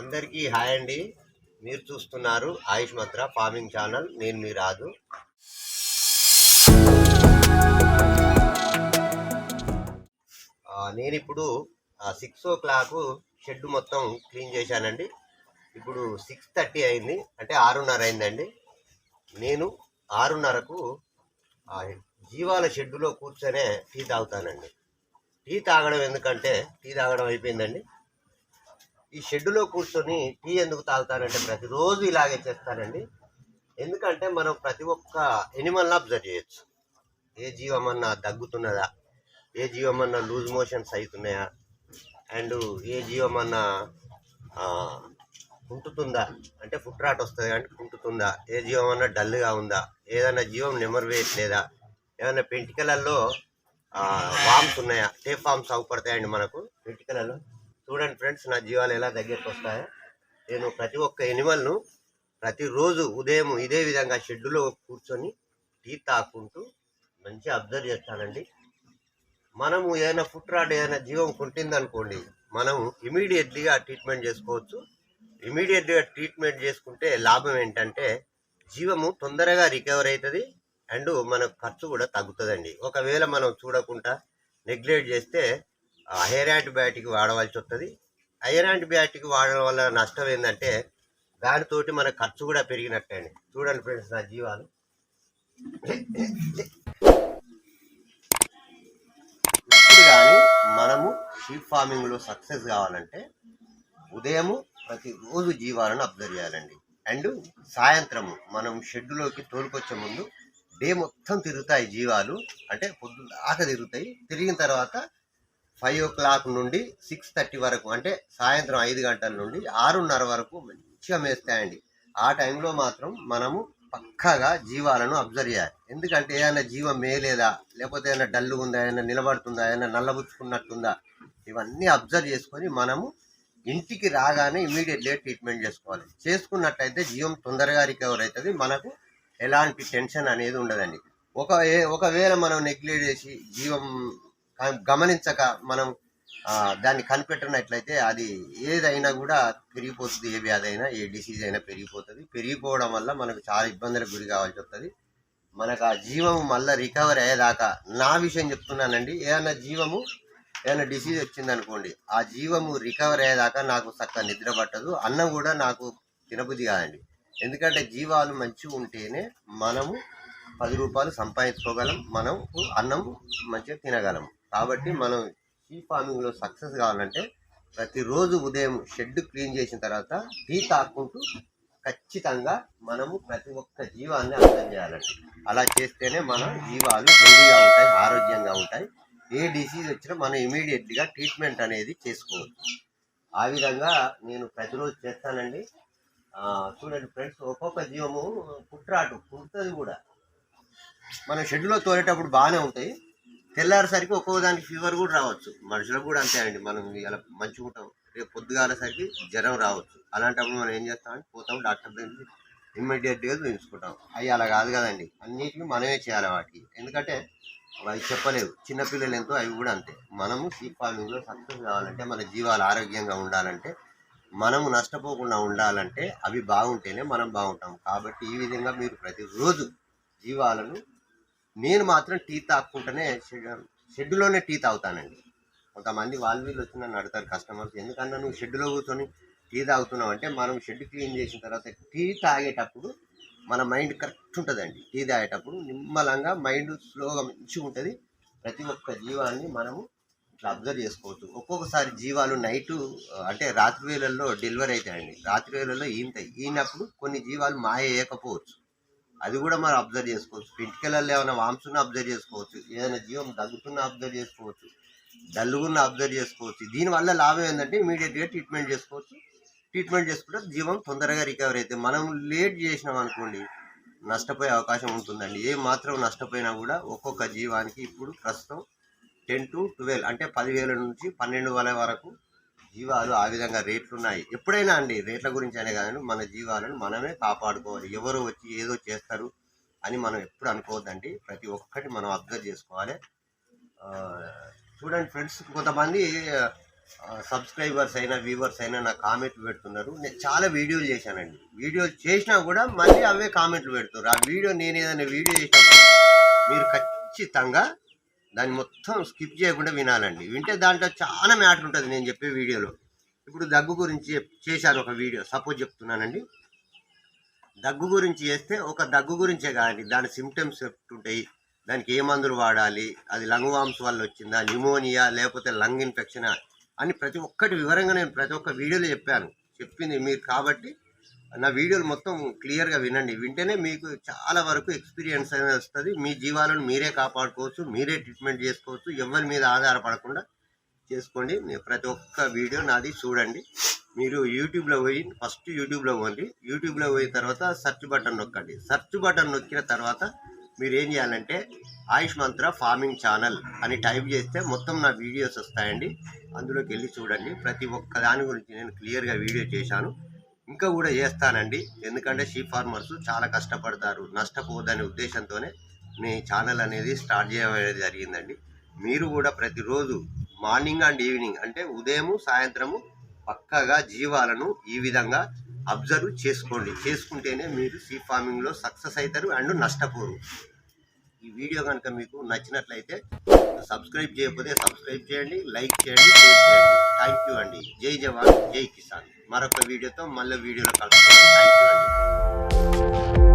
అందరికీ హాయ్ అండి. మీరు చూస్తున్నారు ఆయుష్ మద్ర ఫార్మింగ్ ఛానల్. నేను మీ రాజు. నేను ఇప్పుడు 6 o'clock షెడ్ మొత్తం క్లీన్ చేశానండి. ఇప్పుడు 6:30 అయింది, అంటే 6:30 అయిందండి. నేను 6:30కు జీవాల షెడ్డులో కూర్చొనే టీ తాగుతానండి. టీ తాగడం ఎందుకంటే టీ తాగడం అయిపోయిందండి. ఈ షెడ్డులో కూర్చొని టీ ఎందుకు తాగుతానంటే ప్రతిరోజు ఇలాగే చేస్తానండి. ఎందుకంటే మనం ప్రతి ఒక్క ఎనిమల్ని అబ్జర్వ్ చేయొచ్చు. ఏ జీవమన్నా దగ్గుతున్నదా, ఏ జీవమన్నా లూజ్ మోషన్స్ అవుతున్నాయా, అండ్ ఏ జీవమన్నా కుంటుతుందా, అంటే ఫుట్ రాట్ వస్తుంది అంటే కుంటుతుందా, ఏ జీవమన్నా డల్గా ఉందా, ఏదైనా జీవం నెమరు వేయట్లేదా, ఏదైనా పెంటికలల్లో వామ్స్ ఉన్నాయా, టేప్ వామ్స్ అవపడతాయండి మనకు పెంటికలలో. చూడండి ఫ్రెండ్స్, నా జీవాలు ఎలా దగ్గరికి వస్తాయో. నేను ప్రతి ఒక్క ఎనిమల్ను ప్రతిరోజు ఉదయం ఇదే విధంగా షెడ్డులో కూర్చొని టీ తాకుంటూ మంచిగా అబ్జర్వ్ చేస్తానండి. మనము ఏదైనా ఫుట్ రాడ్ ఏదైనా జీవం కుంటిందనుకోండి, మనం ఇమీడియట్లీగా ట్రీట్మెంట్ చేసుకోవచ్చు. ఇమీడియట్గా ట్రీట్మెంట్ చేసుకుంటే లాభం ఏంటంటే జీవము తొందరగా రికవర్ అవుతుంది, అండ్ మనకు ఖర్చు కూడా తగ్గుతుందండి. ఒకవేళ మనం చూడకుండా నెగ్లెక్ట్ చేస్తే హెయిర్ యాంటీబయాటిక్ వాడవలసి వస్తుంది. హెయిర్ యాంటీబయాటిక్ వాడడం వల్ల నష్టం ఏంటంటే దానితోటి మన ఖర్చు కూడా పెరిగినట్టే అండి. చూడండి ఫ్రెండ్స్, నా జీవాలు. ఇప్పుడు కానీ మనము షీప్ ఫార్మింగ్లో సక్సెస్ కావాలంటే ఉదయము ప్రతిరోజు జీవాలను అబ్జర్వ్ చేయాలండి. అండ్ సాయంత్రము మనం షెడ్డులోకి తోలుకొచ్చే ముందు డే మొత్తం తిరుగుతాయి జీవాలు, అంటే పొద్దున్న దాకా తిరుగుతాయి. తిరిగిన తర్వాత 5 o'clock నుండి 6:30 వరకు, అంటే సాయంత్రం 5 గంటల నుండి 6:30 వరకు మంచిగా మేస్తాయండి. ఆ టైంలో మాత్రం మనము పక్కాగా జీవాలను అబ్జర్వ్ చేయాలి. ఎందుకంటే ఏదైనా జీవం మేలేదా, లేకపోతే ఏదైనా డల్లు ఉందా, ఏదైనా నిలబడుతుందా, ఏదైనా నల్లబుచ్చుకున్నట్టుందా, ఇవన్నీ అబ్జర్వ్ చేసుకొని మనము ఇంటికి రాగానే ఇమీడియట్లీ ట్రీట్మెంట్ చేసుకోవాలి. చేసుకున్నట్టయితే జీవం తొందరగా రికవర్ అవుతుంది, మనకు ఎలాంటి టెన్షన్ అనేది ఉండదండి. ఒకవేళ మనం నెగ్లెక్ట్ చేసి జీవం గమనించక మనం దాన్ని కనిపెట్టినట్లయితే అది ఏదైనా కూడా పెరిగిపోతుంది. ఏ వ్యాధి అయినా, ఏ డిసీజ్ అయినా పెరిగిపోతుంది. పెరిగిపోవడం వల్ల మనకు చాలా ఇబ్బందులకు గురి కావాల్సి వస్తుంది. మనకు ఆ జీవము మళ్ళీ రికవర్ అయ్యేదాకా, నా విషయం చెప్తున్నానండి, ఏదైనా డిసీజ్ వచ్చిందనుకోండి, ఆ జీవము రికవర్ అయ్యేదాకా నాకు చక్కగా నిద్ర పట్టదు, అన్నం కూడా నాకు తినబుద్ధి కాదండి. ఎందుకంటే జీవాలు మంచిగా ఉంటేనే మనము 10 రూపాయలు సంపాదించుకోగలం, మనం అన్నం మంచిగా తినగలం. కాబట్టి మనం షీప్ ఫార్మింగ్లో సక్సెస్ కావాలంటే ప్రతిరోజు ఉదయం షెడ్ క్లీన్ చేసిన తర్వాత టీ తాక్కుంటూ ఖచ్చితంగా మనము ప్రతి ఒక్క జీవాన్ని అర్థం చేయాలండి. అలా చేస్తేనే మన జీవాలు హెల్దీగా ఉంటాయి, ఆరోగ్యంగా ఉంటాయి. ఏ డిసీజ్ వచ్చినా మనం ఇమీడియట్గా ట్రీట్మెంట్ అనేది చేసుకోవచ్చు. ఆ విధంగా నేను ప్రతిరోజు చేస్తానండి. చూడండి ఫ్రెండ్స్, ఒక్కొక్క జీవము పుట్రాటు పుడుతుంది కూడా. మనం షెడ్లో తోలేటప్పుడు బాగానే ఉంటాయి, తెల్లారేసరికి ఒక్కొక్క దానికి ఫీవర్ కూడా రావచ్చు. మనుషులకు కూడా అంతే అండి. మనం ఇలా మంచిగా ఉంటాం, రేపు పొద్దుగాలేసరికి జ్వరం రావచ్చు. అలాంటప్పుడు మనం ఏం చేస్తామంటే పోతాం డాక్టర్ దగ్గరికి, ఇమ్మీడియట్గా చూపించుకుంటాం. అవి అలా కాదు కదండి, అన్నిటిని మనమే చేయాలి వాటికి. ఎందుకంటే అవి చెప్పలేవు, చిన్నపిల్లలు ఎంతో అవి కూడా అంతే. మనము షీప్ ఫార్మింగ్లో సక్సెస్ కావాలంటే, మన జీవాలు ఆరోగ్యంగా ఉండాలంటే, మనము నష్టపోకుండా ఉండాలంటే అవి బాగుంటేనే మనం బాగుంటాం. కాబట్టి ఈ విధంగా మీరు ప్రతిరోజు జీవాలను, నేను మాత్రం టీ తాక్కుంటేనే షెడ్డులోనే టీ తాగుతానండి. కొంతమంది వీళ్ళు వచ్చి నన్ను అడుగుతారు కస్టమర్స్, ఎందుకన్నా నువ్వు షెడ్డులో కూర్చొని టీ తాగుతున్నావు అంటే, మనం షెడ్ క్లీన్ చేసిన తర్వాత టీ తాగేటప్పుడు మన మైండ్ కరెక్ట్ ఉంటుందండి. టీ తాగేటప్పుడు నిమ్మలంగా మైండ్ స్లోగా మంచిగా ఉంటుంది. ప్రతి ఒక్క జీవాన్ని మనము ఇట్లా అబ్జర్వ్ చేసుకోవచ్చు. ఒక్కొక్కసారి జీవాలు నైటు, అంటే రాత్రి వేళల్లో డెలివరీ అవుతాయండి. రాత్రి వేళల్లో ఈనప్పుడు కొన్ని జీవాలు మాయ వేయకపోవచ్చు, అది కూడా మనం అబ్జర్వ్ చేసుకోవచ్చు. పెంటికలలో ఏమైనా వామ్స్ను అబ్జర్వ్ చేసుకోవచ్చు, ఏదైనా జీవం దగ్గుతున్న అబ్జర్వ్ చేసుకోవచ్చు, డల్లుగున్న అబ్జర్వ్ చేసుకోవచ్చు. దీనివల్ల లాభం ఏంటంటే ఇమీడియట్గా ట్రీట్మెంట్ చేసుకోవచ్చు. ట్రీట్మెంట్ చేసుకుంటే జీవం తొందరగా రికవర్ అయితే, మనం లేట్ చేసినాం అనుకోండి నష్టపోయే అవకాశం ఉంటుందండి. ఏ మాత్రం నష్టపోయినా కూడా ఒక్కొక్క జీవానికి ఇప్పుడు ప్రస్తుతం 10 to 12, అంటే 10,000 నుంచి 12,000 వరకు జీవాలు ఆ విధంగా రేట్లు ఉన్నాయి. ఎప్పుడైనా అండి, రేట్ల గురించి అనే కాదండి, మన జీవాలను మనమే కాపాడుకోవాలి. ఎవరు వచ్చి ఏదో చేస్తారు అని మనం ఎప్పుడు అనుకోవద్దండి. ప్రతి ఒక్కటి మనం అబ్జర్వ్ చేసుకోవాలి. చూడండి ఫ్రెండ్స్, కొంతమంది సబ్స్క్రైబర్స్ అయినా వ్యూవర్స్ అయినా నా కామెంట్లు పెడుతున్నారు. నేను చాలా వీడియోలు చేశానండి. వీడియోలు చేసినా కూడా మళ్ళీ అవే కామెంట్లు పెడుతున్నారు. ఆ వీడియో నేను ఏదైనా వీడియో చేసినప్పుడు మీరు ఖచ్చితంగా దాన్ని మొత్తం స్కిప్ చేయకుండా వినాలండి. వింటే దాంట్లో చాలా మ్యాటర్ ఉంటుంది నేను చెప్పే వీడియోలో. ఇప్పుడు దగ్గు గురించి చేశాను ఒక వీడియో, సపోజ్ చెప్తున్నానండి. దగ్గు గురించి చేస్తే ఒక దగ్గు గురించే కాదండి, దాని సిమ్టమ్స్ ఉంటాయి, దానికి ఏ మందులు వాడాలి, అది లంగ్ వామ్స్ వల్ల వచ్చిందా, న్యూమోనియా లేకపోతే లంగ్ ఇన్ఫెక్షన్ అని ప్రతి ఒక్కటి వివరంగా నేను ప్రతి ఒక్క వీడియోలో చెప్పింది మీరు. కాబట్టి నా వీడియోలు మొత్తం క్లియర్గా వినండి. వింటేనే మీకు చాలా వరకు ఎక్స్పీరియన్స్ అనేది వస్తుంది. మీ జీవాలను మీరే కాపాడుకోవచ్చు, మీరే ట్రీట్మెంట్ చేసుకోవచ్చు, ఎవరి మీద ఆధారపడకుండా చేసుకోండి. ప్రతి ఒక్క వీడియో నాది చూడండి. మీరు యూట్యూబ్లో పోయి ఫస్ట్ యూట్యూబ్లో పోండి. యూట్యూబ్లో పోయిన తర్వాత సెర్చ్ బటన్ నొక్కండి. సెర్చ్ బటన్ నొక్కిన తర్వాత మీరు ఏం చేయాలంటే ఆయుష్ మంత్ర ఫార్మింగ్ ఛానల్ అని టైప్ చేస్తే మొత్తం నా వీడియోస్ వస్తాయండి. అందులోకి వెళ్ళి చూడండి. ప్రతి ఒక్క దాని గురించి నేను క్లియర్గా వీడియో చేశాను, ఇంకా కూడా చేస్తానండి. ఎందుకంటే షీప్ ఫార్మర్స్ చాలా కష్టపడతారు, నష్టపోదనే ఉద్దేశంతోనే నేను ఛానల్ అనేది స్టార్ట్ చేయడం జరిగిందండి. మీరు కూడా ప్రతిరోజు మార్నింగ్ అండ్ ఈవినింగ్ అంటే ఉదయము సాయంత్రము పక్కగా జీవాలను ఈ విధంగా అబ్జర్వ్ చేసుకోండి. చేసుకుంటేనే మీరు షీప్ ఫార్మింగ్లో సక్సెస్ అవుతారు అండ్ నష్టపోరు. ఈ వీడియో కనుక మీకు నచ్చినట్లయితే సబ్స్క్రైబ్ చేయకపోతే సబ్స్క్రైబ్ చేయండి, లైక్ చేయండి, షేర్ చేయండి. థ్యాంక్ యూ అండి. జై జవాన్ జై కిసాన్. మరొక వీడియోతో మళ్ళీ వీడియోలో కలుసుకుంటాం. థ్యాంక్ యూ అండి.